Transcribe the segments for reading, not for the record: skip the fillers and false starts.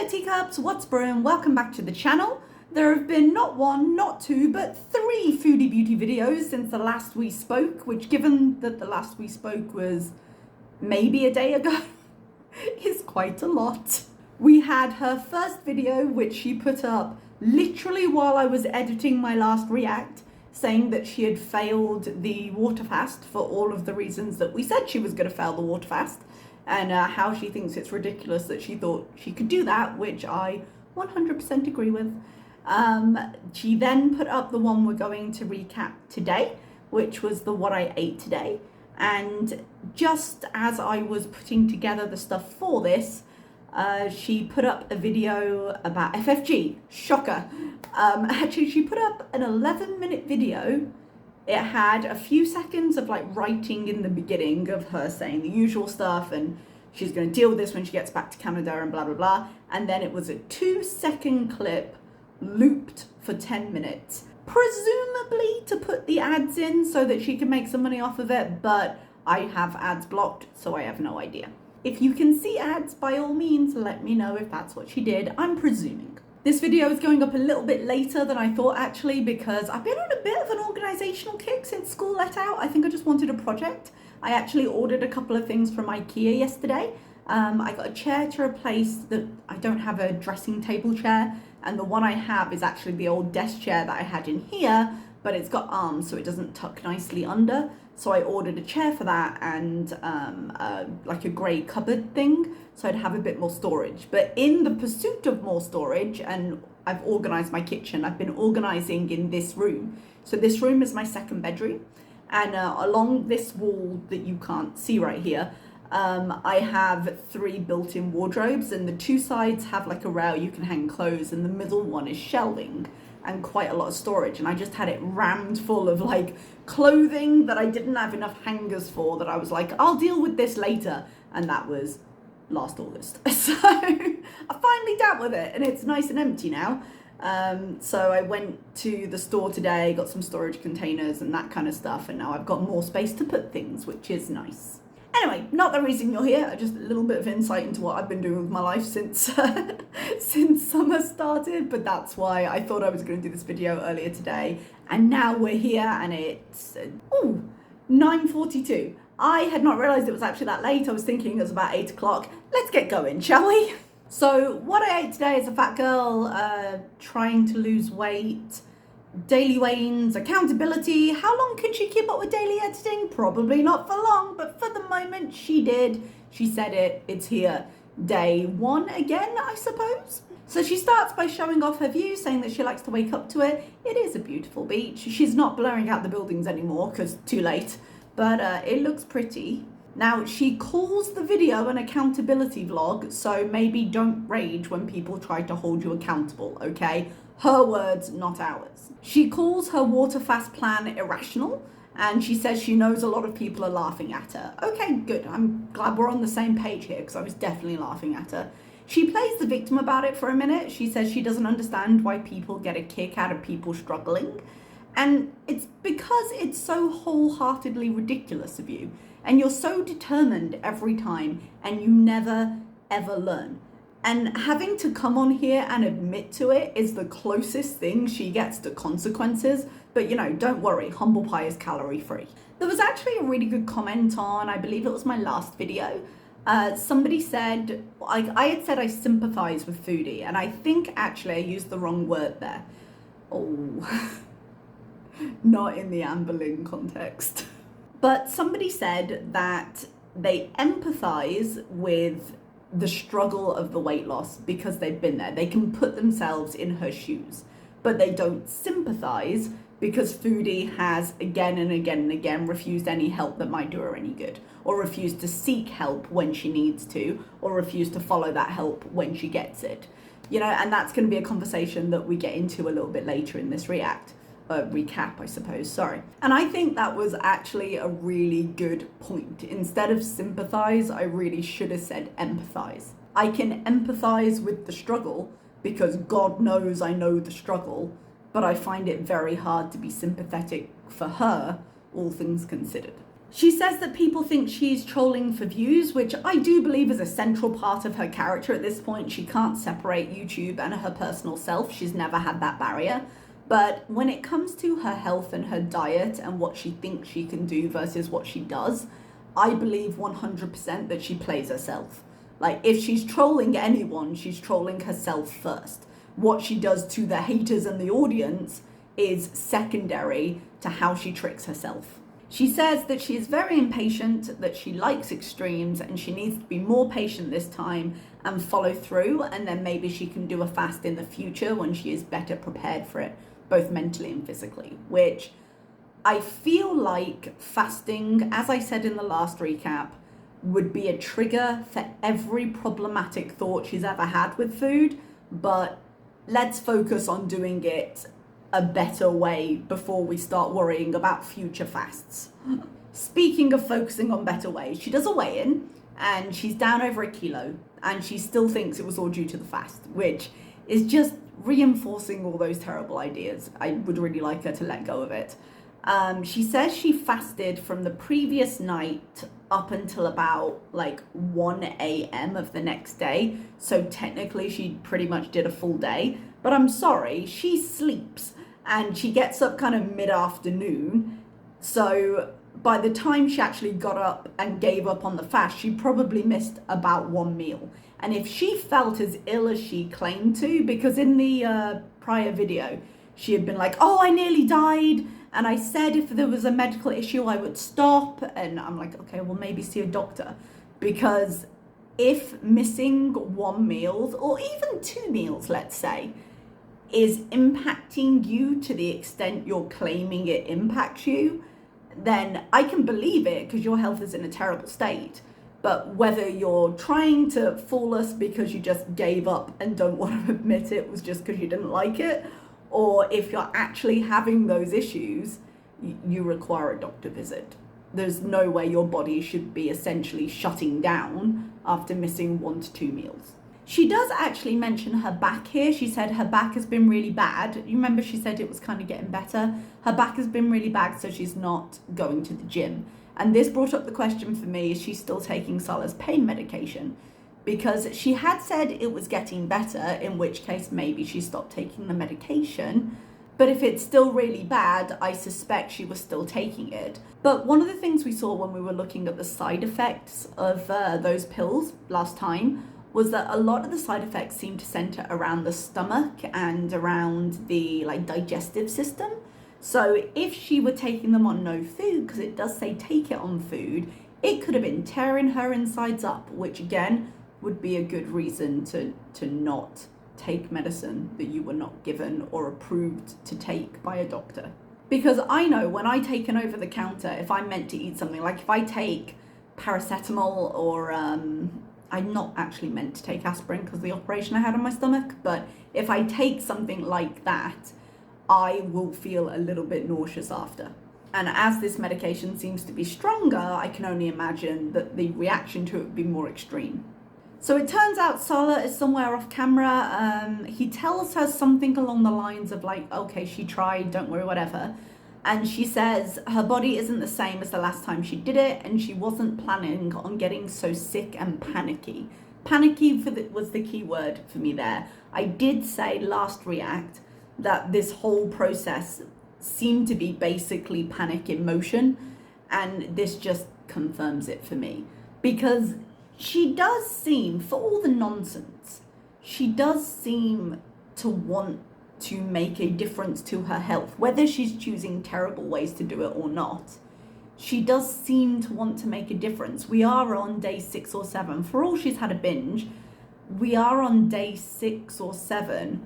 Hello teacups, what's brewing? Welcome back to the channel. There have been not one, not two, but 3 Foodie Beauty videos since the last we spoke, which given that the last we spoke was maybe a day ago, is quite a lot. We had her first video, which she put up literally while I was editing my last react, saying that she had failed the water fast for all of the reasons that we said she was going to fail the water fast. And how she thinks it's ridiculous that she thought she could do that, which I 100% agree with. She then put up the one we're going to recap today, which was the what I ate today. And just as I was putting together the stuff for this, she put up a video about FFG. Shocker. Actually, she put up an 11-minute video. It had a few seconds of like writing in the beginning of her saying the usual stuff and she's going to deal with this when she gets back to Canada and blah, blah, blah. And then it was a 2-second clip looped for 10 minutes, presumably to put the ads in so that she can make some money off of it. But I have ads blocked, so I have no idea. If you can see ads, by all means, let me know if that's what she did. I'm presuming. This video is going up a little bit later than I thought actually, because I've been on a bit of an organisational kick since school let out. I think I just wanted a project. I actually ordered a couple of things from IKEA yesterday. I got a chair to replace I don't have a dressing table chair, and the one I have is actually the old desk chair that I had in here, but it's got arms so it doesn't tuck nicely under. So I ordered a chair for that and like a grey cupboard thing, so I'd have a bit more storage. But in the pursuit of more storage, and I've organised my kitchen, I've been organising in this room. So this room is my second bedroom, and along this wall that you can't see right here, I have 3 built-in wardrobes, and the 2 sides have like a rail you can hang clothes, and the middle one is shelving and quite a lot of storage. And I just had it rammed full of like clothing that I didn't have enough hangers for, that I was like, I'll deal with this later. And that was last August. So I finally dealt with it and it's nice and empty now. So I went to the store today, got some storage containers and that kind of stuff. And now I've got more space to put things, which is nice. Anyway, not the reason you're here, just a little bit of insight into what I've been doing with my life since since summer started, but that's why I thought I was going to do this video earlier today. And now we're here and it's 9:42. I had not realised it was actually that late. I was thinking it was about 8 o'clock. Let's get going, shall we? So what I ate today is a fat girl trying to lose weight. Daily weigh-ins, accountability. How long can she keep up with daily editing? Probably not for long, but for the moment she did. She said it's here. Day 1 again, I suppose. So she starts by showing off her view, saying that she likes to wake up to it. It is a beautiful beach. She's not blurring out the buildings anymore because too late, but it looks pretty. Now, she calls the video an accountability vlog, so maybe don't rage when people try to hold you accountable, okay? Her words, not ours. She calls her water fast plan irrational, and she says she knows a lot of people are laughing at her. Okay, good. I'm glad we're on the same page here, because I was definitely laughing at her. She plays the victim about it for a minute. She says she doesn't understand why people get a kick out of people struggling. And it's because it's so wholeheartedly ridiculous of you. And you're so determined every time, and you never, ever learn. And having to come on here and admit to it is the closest thing she gets to consequences. But you know, don't worry, humble pie is calorie free. There was actually a really good comment on, I believe it was my last video. Somebody said, I had said I sympathize with Foodie, and I think actually I used the wrong word there. Oh, not in the Amber Lynn context. But somebody said that they empathize with the struggle of the weight loss because they've been there. They can put themselves in her shoes, but they don't sympathize because Foodie has again and again and again refused any help that might do her any good, or refused to seek help when she needs to, or refused to follow that help when she gets it. You know, and that's going to be a conversation that we get into a little bit later in this recap, I suppose, sorry. And I think that was actually a really good point. Instead of sympathize, I really should have said empathize. I can empathize with the struggle because God knows I know the struggle, but I find it very hard to be sympathetic for her, all things considered. She says that people think she's trolling for views, which I do believe is a central part of her character at this point. She can't separate YouTube and her personal self. She's never had that barrier. But when it comes to her health and her diet and what she thinks she can do versus what she does, I believe 100% that she plays herself. Like, if she's trolling anyone, she's trolling herself first. What she does to the haters and the audience is secondary to how she tricks herself. She says that she is very impatient, that she likes extremes, and she needs to be more patient this time and follow through, and then maybe she can do a fast in the future when she is better prepared for it, both mentally and physically, which I feel like fasting, as I said in the last recap, would be a trigger for every problematic thought she's ever had with food, but let's focus on doing it a better way before we start worrying about future fasts. Speaking of focusing on better ways, she does a weigh-in and she's down over a kilo and she still thinks it was all due to the fast, which is just reinforcing all those terrible ideas. I would really like her to let go of it. She says she fasted from the previous night up until about like 1 a.m. of the next day. So technically she pretty much did a full day, but I'm sorry, she sleeps and she gets up kind of mid-afternoon. So by the time she actually got up and gave up on the fast, she probably missed about one meal. And if she felt as ill as she claimed to, because in the prior video, she had been like, oh, I nearly died. And I said if there was a medical issue, I would stop. And I'm like, okay, well, maybe see a doctor. Because if missing one meal, or even 2 meals, let's say, is impacting you to the extent you're claiming it impacts you, then I can believe it because your health is in a terrible state. But whether you're trying to fool us because you just gave up and don't want to admit it was just because you didn't like it, or if you're actually having those issues, you require a doctor visit. There's no way your body should be essentially shutting down after missing 1 to 2 meals. She does actually mention her back here. She said her back has been really bad. You remember she said it was kind of getting better? Her back has been really bad, so she's not going to the gym. And this brought up the question for me, is she still taking Salah's pain medication? Because she had said it was getting better, in which case maybe she stopped taking the medication. But if it's still really bad, I suspect she was still taking it. But one of the things we saw when we were looking at the side effects of those pills last time was that a lot of the side effects seem to center around the stomach and around the digestive system. So if she were taking them on no food, because it does say take it on food, it could have been tearing her insides up, which again would be a good reason to not take medicine that you were not given or approved to take by a doctor. Because I know when I take an over the counter, if I'm meant to eat something, like if I take paracetamol or I'm not actually meant to take aspirin because of the operation I had on my stomach, but if I take something like that, I will feel a little bit nauseous after. And as this medication seems to be stronger, I can only imagine that the reaction to it would be more extreme. So it turns out Salah is somewhere off camera. He tells her something along the lines of okay, she tried, don't worry, whatever. And she says her body isn't the same as the last time she did it, and she wasn't planning on getting so sick and panicky. Panicky was the key word for me there. I did say last react that this whole process seemed to be basically panic in motion, and this just confirms it for me. Because she does seem, for all the nonsense, she does seem to want to make a difference to her health, whether she's choosing terrible ways to do it or not. She does seem to want to make a difference. We are on day 6 or 7. For all she's had a binge, we are on day 6 or 7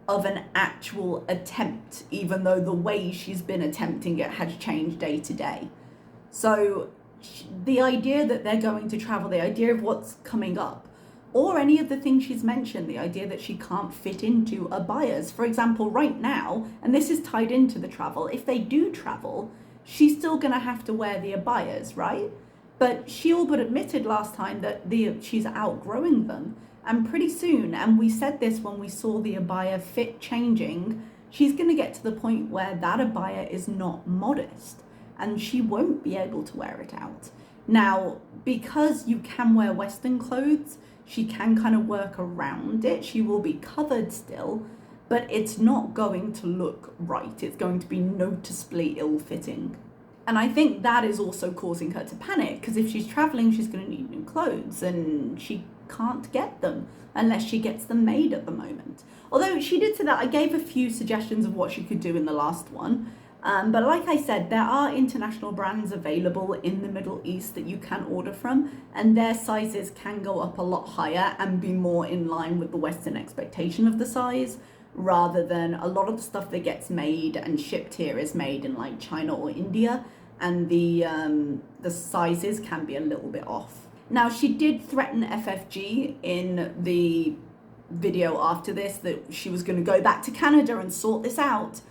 of an actual attempt, even though the way she's been attempting it has changed day to day. So the idea that they're going to travel, the idea of what's coming up, or any of the things she's mentioned, the idea that she can't fit into abayas. For example, right now, and this is tied into the travel, if they do travel, she's still going to have to wear the abayas, right? But she all but admitted last time that she's outgrowing them. And pretty soon, and we said this when we saw the abaya fit changing, she's going to get to the point where that abaya is not modest. and she won't be able to wear it out. Now, because you can wear Western clothes, she can kind of work around it. She will be covered still, but it's not going to look right. It's going to be noticeably ill-fitting. And I think that is also causing her to panic, because if she's traveling, she's going to need new clothes, and she can't get them unless she gets them made at the moment. Although she did say that, I gave a few suggestions of what she could do in the last one. But like I said, there are international brands available in the Middle East that you can order from, and their sizes can go up a lot higher and be more in line with the Western expectation of the size, rather than a lot of the stuff that gets made and shipped here is made in like China or India, and the sizes can be a little bit off. Now, she did threaten FFG in the video after this that she was going to go back to Canada and sort this out.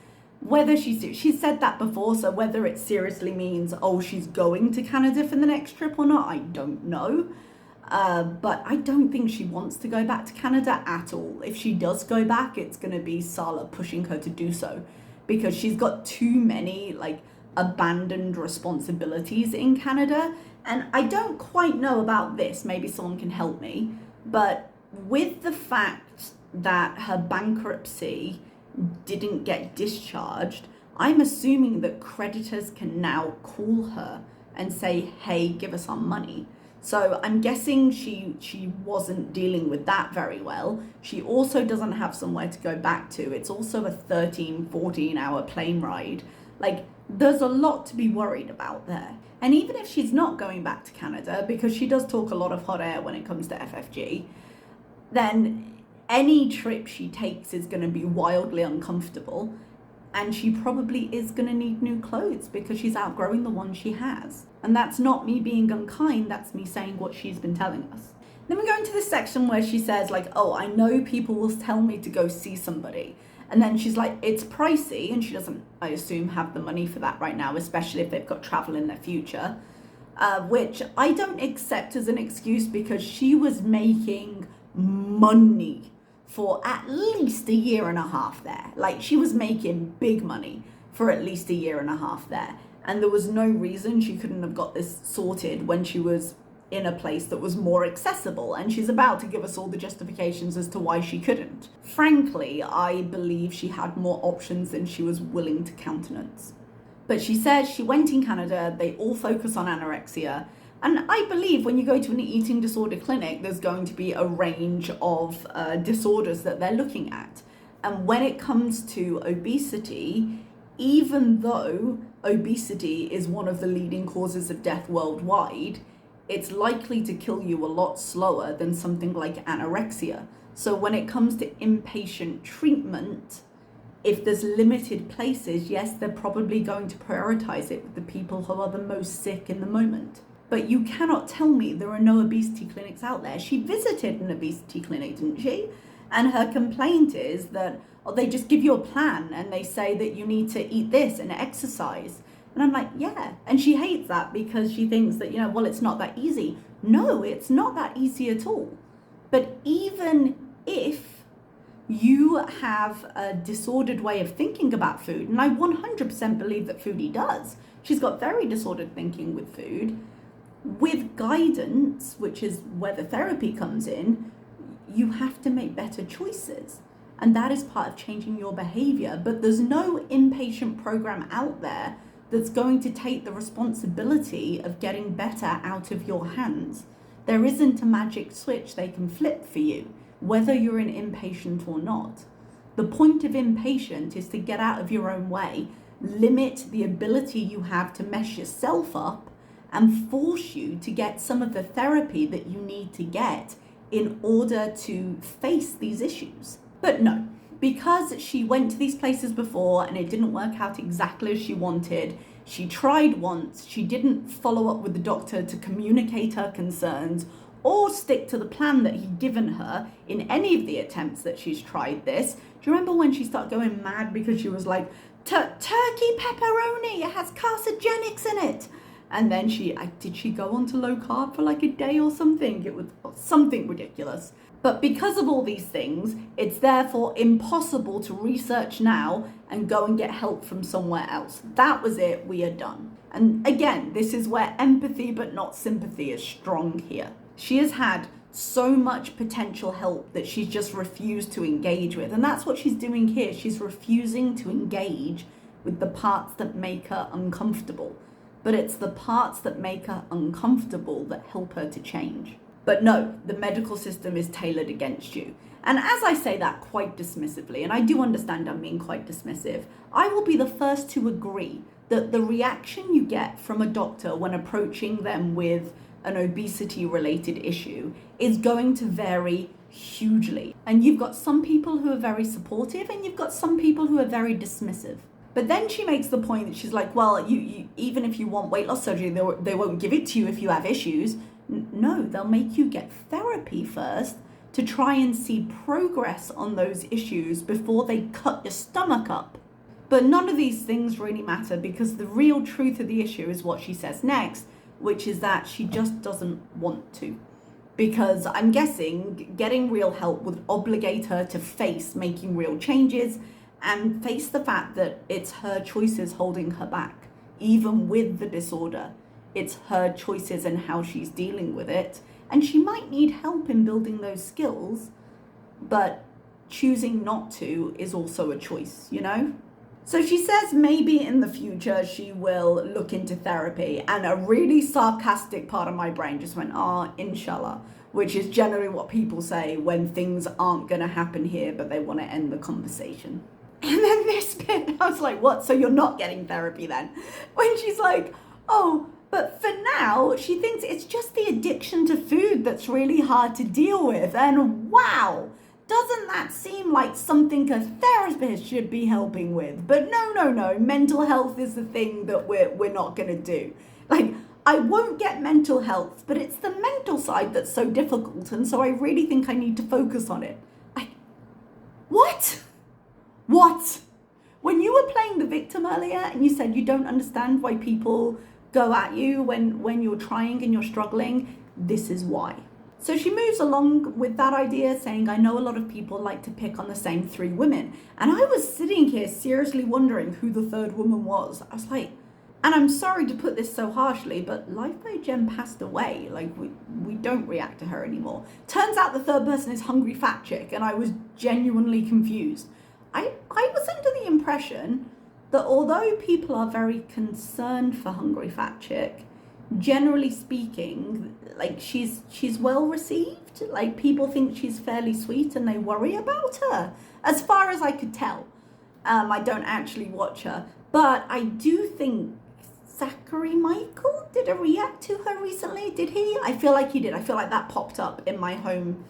Whether she's said that before, so whether it seriously means, oh, she's going to Canada for the next trip or not, I don't know. But I don't think she wants to go back to Canada at all. If she does go back, it's going to be Sala pushing her to do so, because she's got too many like abandoned responsibilities in Canada. And I don't quite know about this, maybe someone can help me, but with the fact that her bankruptcy didn't get discharged, I'm assuming that creditors can now call her and say, hey, give us our money. So I'm guessing she wasn't dealing with that very well. She also doesn't have somewhere to go back to. It's also a 13-14 hour plane ride. Like, there's a lot to be worried about there. And even if she's not going back to Canada, because she does talk a lot of hot air when it comes to FFG, then any trip she takes is going to be wildly uncomfortable, and she probably is going to need new clothes because she's outgrowing the ones she has. And that's not me being unkind, that's me saying what she's been telling us. Then we go into this section where she says like, oh, I know people will tell me to go see somebody. And then she's like, it's pricey, and she doesn't, I assume, have the money for that right now, especially if they've got travel in their future, which I don't accept as an excuse, because she was making money for at least a year and a half there. Like, she was making big money for at least a year and a half there. And there was no reason she couldn't have got this sorted when she was in a place that was more accessible, and she's about to give us all the justifications as to why she couldn't. Frankly, I believe she had more options than she was willing to countenance. But she says she went in Canada, they all focus on anorexia, and I believe when you go to an eating disorder clinic, there's going to be a range of disorders that they're looking at. And when it comes to obesity, even though obesity is one of the leading causes of death worldwide, it's likely to kill you a lot slower than something like anorexia. So when it comes to inpatient treatment, if there's limited places, yes, they're probably going to prioritize it with the people who are the most sick in the moment. But you cannot tell me there are no obesity clinics out there. She visited an obesity clinic, didn't she? And her complaint is that, oh, they just give you a plan and they say that you need to eat this and exercise. And I'm like, yeah. And she hates that because she thinks that, well, it's not that easy. No, it's not that easy at all. But even if you have a disordered way of thinking about food, and I 100% believe that Foodie does, she's got very disordered thinking with food, with guidance, which is where the therapy comes in, you have to make better choices. And that is part of changing your behavior. But there's no inpatient program out there that's going to take the responsibility of getting better out of your hands. There isn't a magic switch they can flip for you, whether you're an inpatient or not. The point of inpatient is to get out of your own way, limit the ability you have to mess yourself up, and force you to get some of the therapy that you need to get in order to face these issues. But no, because she went to these places before and it didn't work out exactly as she wanted, she tried once, she didn't follow up with the doctor to communicate her concerns or stick to the plan that he'd given her in any of the attempts that she's tried this. Do you remember when she started going mad because she was like, turkey pepperoni, it has carcinogenics in it? And then did she go on to low carb for like a day or something? It was something ridiculous. But because of all these things, it's therefore impossible to research now and go and get help from somewhere else. That was it, we are done. And again, this is where empathy but not sympathy is strong here. She has had so much potential help that she's just refused to engage with. And that's what she's doing here. She's refusing to engage with the parts that make her uncomfortable. But it's the parts that make her uncomfortable that help her to change. But no, the medical system is tailored against you. And as I say that quite dismissively, and I do understand I'm being quite dismissive, I will be the first to agree that the reaction you get from a doctor when approaching them with an obesity-related issue is going to vary hugely. And you've got some people who are very supportive, and you've got some people who are very dismissive. But then she makes the point that she's like, well, you even if you want weight loss surgery, they won't give it to you if you have issues. No, they'll make you get therapy first to try and see progress on those issues before they cut your stomach up. But none of these things really matter, because the real truth of the issue is what she says next, which is that she just doesn't want to. Because I'm guessing getting real help would obligate her to face making real changes and face the fact that it's her choices holding her back, even with the disorder. It's her choices and how she's dealing with it. And she might need help in building those skills, but choosing not to is also a choice, you know? So she says maybe in the future she will look into therapy, and a really sarcastic part of my brain just went, inshallah, which is generally what people say when things aren't going to happen here, but they want to end the conversation. And then this bit, I was like, what? So you're not getting therapy then? When she's like, but for now, she thinks it's just the addiction to food that's really hard to deal with. And wow, doesn't that seem like something a therapist should be helping with? But no, mental health is the thing that we're not going to do. Like, I won't get mental health, but it's the mental side that's so difficult. And so I really think I need to focus on it. What? When you were playing the victim earlier and you said you don't understand why people go at you when you're trying and you're struggling, this is why. So she moves along with that idea, saying, I know a lot of people like to pick on the same 3 women. And I was sitting here seriously wondering who the 3rd woman was. I was like, and I'm sorry to put this so harshly, but Life by Jen passed away. Like, we don't react to her anymore. Turns out the 3rd person is Hungry Fat Chick, and I was genuinely confused. I was under the impression that although people are very concerned for Hungry Fat Chick, generally speaking, like, she's well received. Like, people think she's fairly sweet and they worry about her, as far as I could tell. I don't actually watch her, but I do think Zachary Michael did a react to her recently. Did he? I feel like he did. I feel like that popped up in my home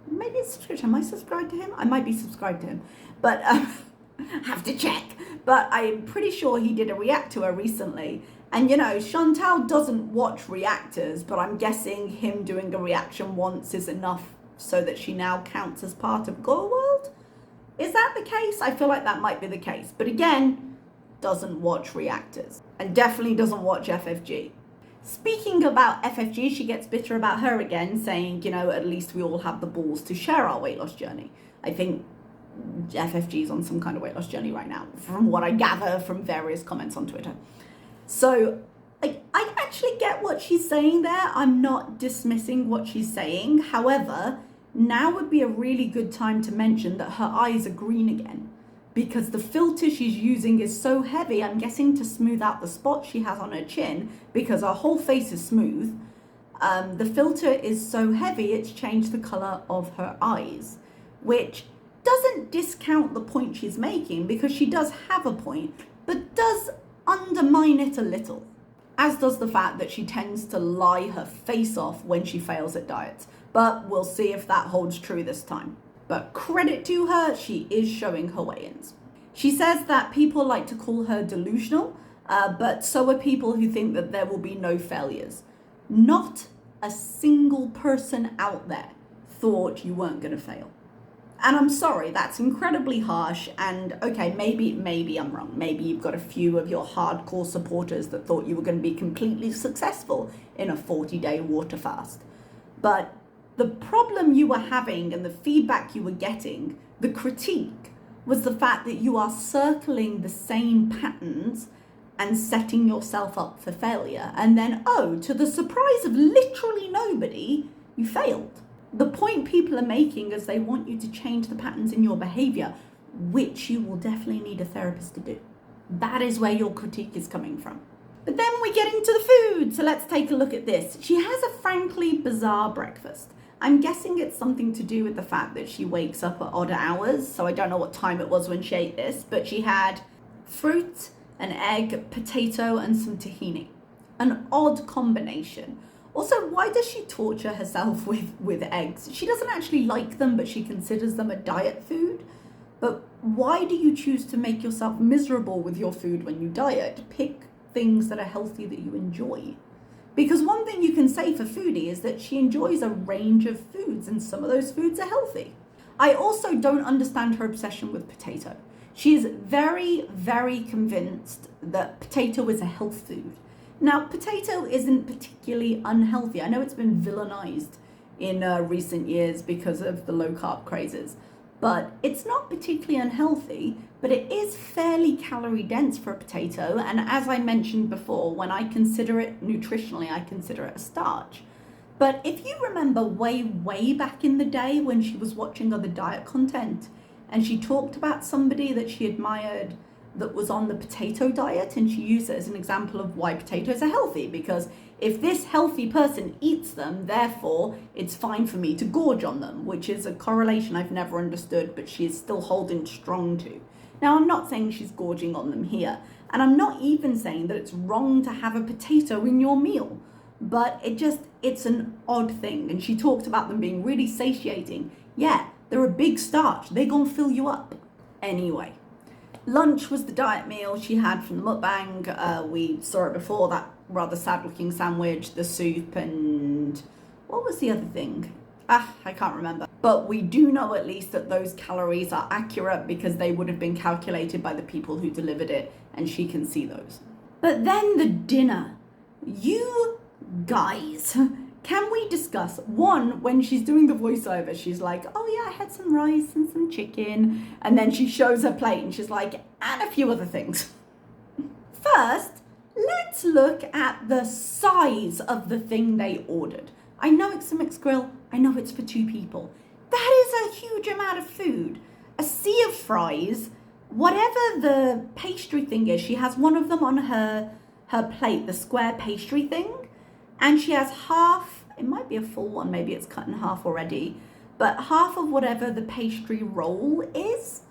maybe it's subscription. Am I subscribed to him? I might be subscribed to him, but have to check. But I'm pretty sure he did a react to her recently. And you know, Chantal doesn't watch reactors, but I'm guessing him doing a reaction once is enough so that she now counts as part of Gore World. Is that the case? I feel like that might be the case. But again, doesn't watch reactors and definitely doesn't watch FFG. Speaking about FFG, she gets bitter about her again, saying, you know, at least we all have the balls to share our weight loss journey. I think FFG is on some kind of weight loss journey right now, from what I gather from various comments on Twitter. So I actually get what she's saying there. I'm not dismissing what she's saying. However, now would be a really good time to mention that her eyes are green again, because the filter she's using is so heavy, I'm guessing to smooth out the spots she has on her chin, because her whole face is smooth. The filter is so heavy, it's changed the color of her eyes, which doesn't discount the point she's making, because she does have a point, but does undermine it a little, as does the fact that she tends to lie her face off when she fails at diets. But we'll see if that holds true this time. But credit to her, she is showing her weigh-ins. She says that people like to call her delusional, but so are people who think that there will be no failures. Not a single person out there thought you weren't going to fail. And I'm sorry, that's incredibly harsh. And okay, maybe I'm wrong. Maybe you've got a few of your hardcore supporters that thought you were going to be completely successful in a 40-day water fast. But the problem you were having and the feedback you were getting, the critique, was the fact that you are circling the same patterns and setting yourself up for failure. And then, oh, to the surprise of literally nobody, you failed. The point people are making is they want you to change the patterns in your behavior, which you will definitely need a therapist to do. That is where your critique is coming from. But then we get into the food. So let's take a look at this. She has a frankly bizarre breakfast. I'm guessing it's something to do with the fact that she wakes up at odd hours. So I don't know what time it was when she ate this, but she had fruit, an egg, potato, and some tahini. An odd combination. Also, why does she torture herself with eggs? She doesn't actually like them, but she considers them a diet food. But why do you choose to make yourself miserable with your food when you diet? Pick things that are healthy that you enjoy. Because one thing you can say for Foodie is that she enjoys a range of foods, and some of those foods are healthy. I also don't understand her obsession with potato. She is very, very convinced that potato is a health food. Now, potato isn't particularly unhealthy. I know it's been villainized in recent years because of the low carb crazes, but it's not particularly unhealthy, but it is fairly calorie dense for a potato. And as I mentioned before, when I consider it nutritionally, I consider it a starch. But if you remember way back in the day when she was watching other diet content and she talked about somebody that she admired that was on the potato diet, and she used it as an example of why potatoes are healthy, because if this healthy person eats them, therefore it's fine for me to gorge on them, which is a correlation I've never understood, but she is still holding strong to. Now, I'm not saying she's gorging on them here, and I'm not even saying that it's wrong to have a potato in your meal, but it's an odd thing. And she talked about them being really satiating. Yeah, they're a big starch. They're gonna fill you up. Anyway, lunch was the diet meal she had from the mukbang. We saw it before, that rather sad looking sandwich, the soup, and what was the other thing? I can't remember. But we do know at least that those calories are accurate because they would have been calculated by the people who delivered it, and she can see those. But then the dinner. You guys, can we discuss, one, when she's doing the voiceover, she's like, oh yeah, I had some rice and some chicken, and then she shows her plate and she's like, and a few other things. First, let's look at the size of the thing they ordered. I know it's a mixed grill, I know it's for 2 people. That is a huge amount of food. A sea of fries, whatever the pastry thing is, she has one of them on her plate, the square pastry thing, and she has half, it might be a full one, maybe it's cut in half already, but half of whatever the pastry roll is.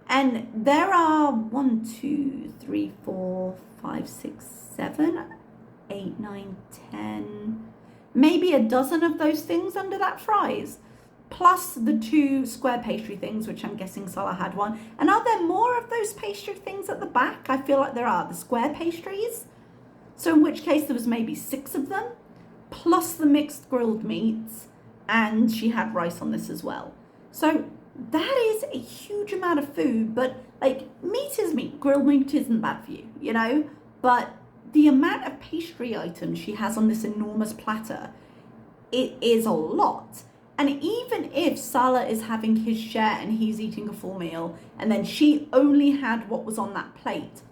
And there are 1, 2, 3, 4, 5, 6, 7, 8, 9, 10, maybe a dozen of those things under that fries, plus the 2 square pastry things, which I'm guessing Salah had one. And are there more of those pastry things at the back? I feel like there are, the square pastries. So in which case there was maybe 6 of them, plus the mixed grilled meats, and she had rice on this as well. So that is a huge amount of food, but like, meat is meat, grilled meat isn't bad for you, you know? But the amount of pastry items she has on this enormous platter, it is a lot. And even if Salah is having his share and he's eating a full meal, and then she only had what was on that plate,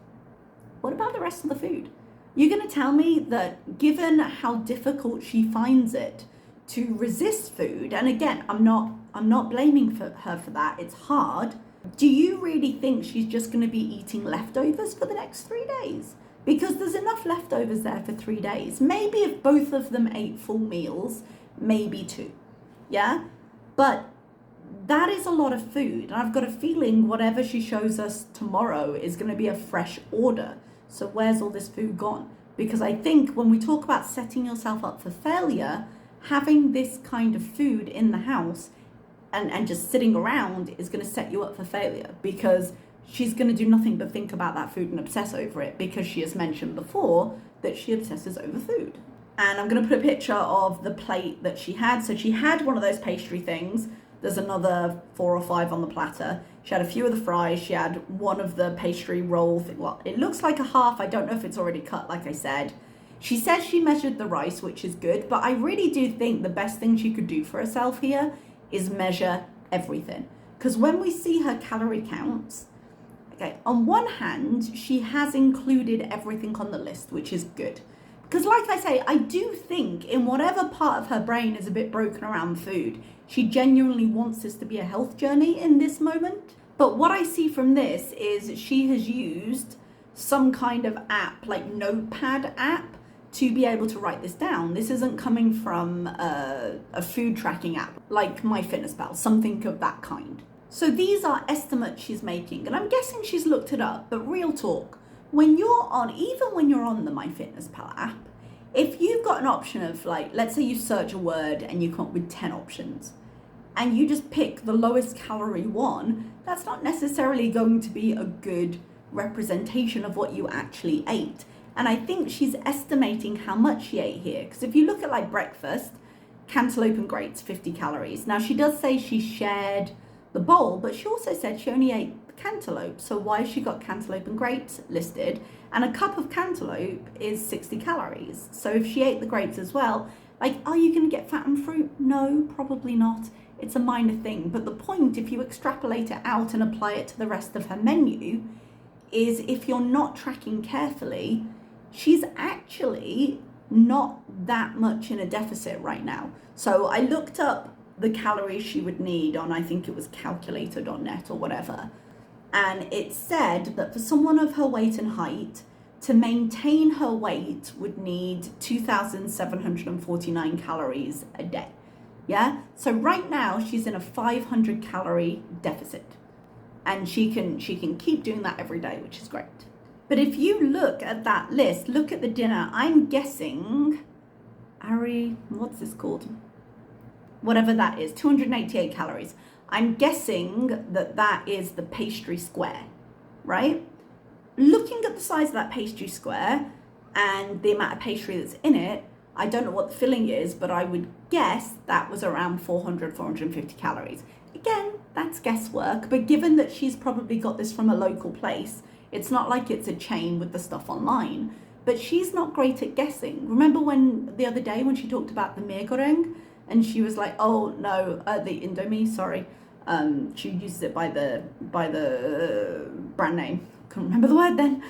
what about the rest of the food? You're going to tell me that given how difficult she finds it to resist food, and again, I'm not blaming her for that, it's hard. Do you really think she's just going to be eating leftovers for the next 3 days? Because there's enough leftovers there for 3 days. Maybe if both of them ate full meals, maybe 2. Yeah? But that is a lot of food. And I've got a feeling whatever she shows us tomorrow is going to be a fresh order. So where's all this food gone? Because I think when we talk about setting yourself up for failure, having this kind of food in the house and just sitting around is going to set you up for failure, because she's going to do nothing but think about that food and obsess over it, because she has mentioned before that she obsesses over food. And I'm going to put a picture of the plate that she had. So she had one of those pastry things. There's another 4 or 5 on the platter. She had a few of the fries. She had one of the pastry roll thing. Well, it looks like a half. I don't know if it's already cut, like I said. She says she measured the rice, which is good. But I really do think the best thing she could do for herself here is measure everything. Because when we see her calorie counts, Okay, on one hand, she has included everything on the list, which is good. Because like I say, I do think in whatever part of her brain is a bit broken around food, she genuinely wants this to be a health journey in this moment. But what I see from this is she has used some kind of app, like notepad app, to be able to write this down. This isn't coming from a food tracking app like MyFitnessPal, something of that kind. So these are estimates she's making, and I'm guessing she's looked it up, but real talk, when you're on, even when you're on the MyFitnessPal app, if you've got an option of, like, let's say you search a word and you come up with 10 options, and you just pick the lowest calorie one, that's not necessarily going to be a good representation of what you actually ate. And I think she's estimating how much she ate here. Because if you look at like breakfast, cantaloupe and grapes, 50 calories. Now she does say she shared the bowl, but she also said she only ate the cantaloupe. So why has she got cantaloupe and grapes listed? And a cup of cantaloupe is 60 calories. So if she ate the grapes as well, like, are you going to get fat and fruit? No, probably not. It's a minor thing. But the point, if you extrapolate it out and apply it to the rest of her menu, is if you're not tracking carefully, she's actually not that much in a deficit right now. So I looked up the calories she would need on, I think it was calculator.net or whatever. And it said that for someone of her weight and height, to maintain her weight would need 2,749 calories a day. Yeah. So right now she's in a 500 calorie deficit, and she can keep doing that every day, which is great. But if you look at that list, look at the dinner, I'm guessing, what's this called? Whatever that is, 288 calories. I'm guessing that is the pastry square, right? Looking at the size of that pastry square and the amount of pastry that's in it, I don't know what the filling is, but I would guess that was around 450 calories. Again, that's guesswork, but given that she's probably got this from a local place, it's not like it's a chain with the stuff online, but she's not great at guessing. Remember when the other day when she talked about the mie goreng and she was like, oh no, the Indomie, sorry. She used it by the brand name. Couldn't remember the word then.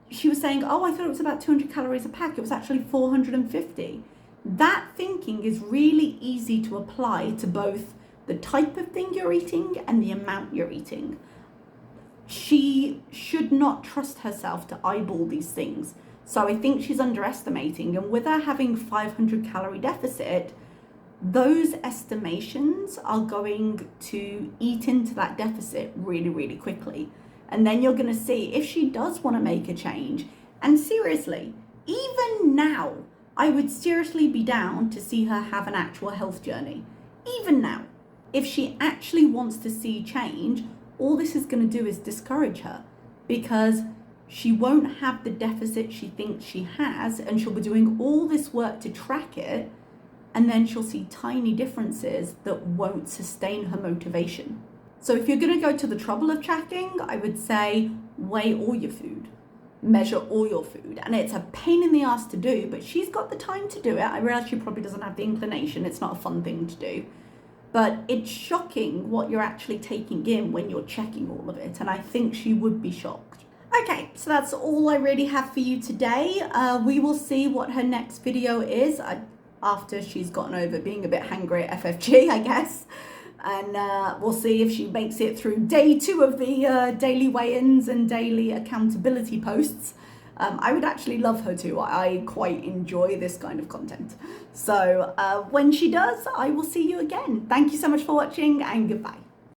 She was saying, oh, I thought it was about 200 calories a pack. It was actually 450. That thinking is really easy to apply to both the type of thing you're eating and the amount you're eating. She should not trust herself to eyeball these things. So I think she's underestimating. And with her having 500 calorie deficit, those estimations are going to eat into that deficit really, really quickly. And then you're going to see if she does want to make a change. And seriously, even now, I would seriously be down to see her have an actual health journey. Even now, if she actually wants to see change, all this is going to do is discourage her, because she won't have the deficit she thinks she has, and she'll be doing all this work to track it, and then she'll see tiny differences that won't sustain her motivation. So if you're going to go to the trouble of tracking, I would say weigh all your food, measure all your food. And it's a pain in the ass to do, but she's got the time to do it. I realize she probably doesn't have the inclination. It's not a fun thing to do. But it's shocking what you're actually taking in when you're checking all of it. And I think she would be shocked. Okay, so that's all I really have for you today. We will see what her next video is after she's gotten over being a bit hangry at FFG, I guess. And we'll see if she makes it through day 2 of the daily weigh-ins and daily accountability posts. I would actually love her to. I quite enjoy this kind of content. So when she does, I will see you again. Thank you so much for watching, and goodbye.